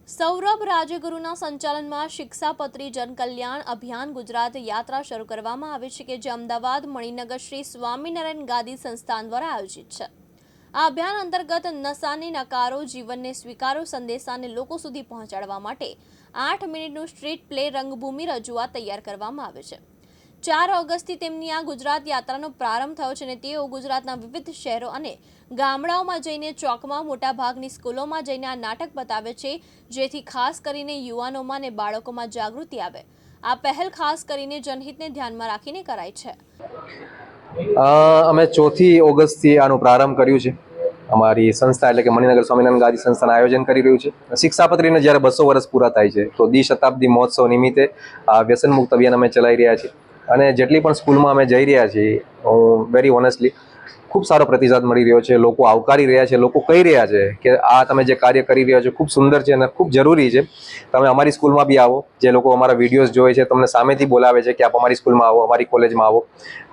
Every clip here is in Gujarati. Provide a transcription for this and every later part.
સૌરભ રાજગુરુના સંચાલનમાં શિક્ષાપત્રી જનકલ્યાણ અભિયાન ગુજરાત યાત્રા શરૂ કરવામાં આવી છે કે જે અમદાવાદ મણિનગર શ્રી સ્વામિનારાયણ ગાદી સંસ્થાન દ્વારા આયોજિત છે। આ અભિયાન અંતર્ગત નશાને નકારો જીવનને સ્વીકારો સંદેશાને લોકો સુધી પહોંચાડવા માટે 8 મિનિટનું સ્ટ્રીટ પ્લે રંગભૂમિ રજૂઆત તૈયાર કરવામાં આવે છે। 4 ઓગસ્ટથી તેમની આ ગુજરાત યાત્રાનો પ્રારંભ થયો છે અને તેઓ ગુજરાતના વિવિધ શહેરો અને ગામડાઓમાં જઈને ચોકમાં મોટાભાગની સ્કૂલોમાં જઈને આ નાટક બતાવે છે જેથી ખાસ કરીને યુવાનોમાં અને બાળકોમાં જાગૃતિ આવે। આ પહેલ ખાસ કરીને જનહિતને ધ્યાનમાં રાખીને કરાઈ છે। અમે 4 ઓગસ્ટથી આનો પ્રારંભ કર્યું છે। અમારી સંસ્થા એટલે કે મણિનગર સ્વામિનારાયણ ગાદી સંસ્થાનું આયોજન કરી રહ્યું છે। શિક્ષાપત્રીને જ્યારે 200 વર્ષ પૂરા થાય છે તો દ્વિશતાબ્દી મહોત્સવ નિમિત્તે આ વ્યસન મુક્ત અભિયાન અમે ચલાવી રહ્યા છીએ અને જેટલી પણ સ્કૂલમાં અમે જઈ રહ્યા છીએ વેરી ઓનેસ્ટલી ખૂબ સારો પ્રતિસાદ મળી રહ્યો છે। લોકો આવકારી રહ્યા છે, લોકો કહી રહ્યા છે કે આ તમે જે કાર્ય કરી રહ્યા છો ખૂબ સુંદર છે અને ખૂબ જરૂરી છે। તમે અમારી સ્કૂલમાં બી આવો, જે લોકો અમારા વિડીયોઝ જોવે છે તમને સામેથી બોલાવે છે કે આપ અમારી સ્કૂલમાં આવો, અમારી કોલેજમાં આવો।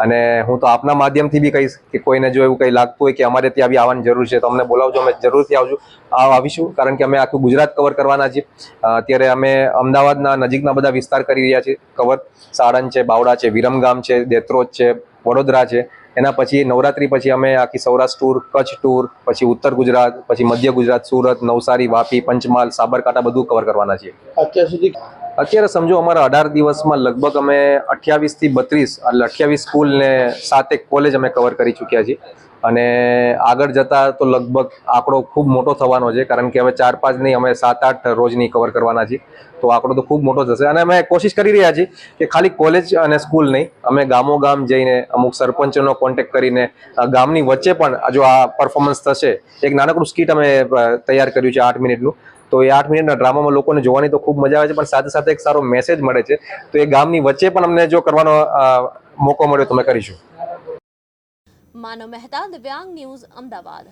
અને હું તો આપના માધ્યમથી બી કહીશ કે કોઈને જો એવું કંઈ લાગતું હોય કે અમારે ત્યાં બી આવવાની જરૂર છે તો અમને બોલાવજો, અમે જરૂરથી આવીશું, કારણ કે અમે આખું ગુજરાત કવર કરવાના છીએ। અત્યારે અમે અમદાવાદના નજીકના બધા વિસ્તાર કરી રહ્યા છીએ કવર। સાણંદ છે, બાવળા છે, વિરમગામ છે, દેત્રોજ છે, વડોદરા છે। એના પછી નવરાત્રી પછી અમે આખી સૌરાષ્ટ્ર ટૂર, કચ્છ ટૂર, પછી ઉત્તર ગુજરાત, પછી મધ્ય ગુજરાત, સુરત, નવસારી, વાપી, પંચમહાલ, સાબરકાંઠા બધું કવર કરવાના છીએ। અત્યારે સમજો અમારા 18 દિવસમાં લગભગ અમે 28 થી 32 એટલે 28 સ્કૂલ ને 7 કોલેજ અમે કવર કરી ચૂક્યા છીએ અને આગળ જતા તો લગભગ આંકડો ખૂબ મોટો થવાનો છે, કારણ કે હવે 4-5 નહીં, અમે 7-8 રોજની કવર કરવાના છીએ। તો આંકડો તો ખૂબ મોટો થશે અને અમે કોશિશ કરી રહ્યા છીએ કે ખાલી કોલેજ અને સ્કૂલ નહીં, અમે ગામો ગામ જઈને અમુક સરપંચોનો કોન્ટેક્ટ કરીને ગામની વચ્ચે પણ જો આ પરફોર્મન્સ થશે, એક નાનકડું સ્કીટ અમે તૈયાર કર્યું છે 8 મિનિટનું। તો એ 8 મિનિટના ડ્રામામાં લોકોને જોવાની તો ખૂબ મજા આવે છે, પણ સાથે સાથે એક સારો મેસેજ મળે છે। તો એ ગામની વચ્ચે પણ અમને જો કરવાનો મોકો મળ્યો તો અમે કરીશું। માનવ મહેતા, દિવ્યાંગ ન્યૂઝ, અમદાવાદ।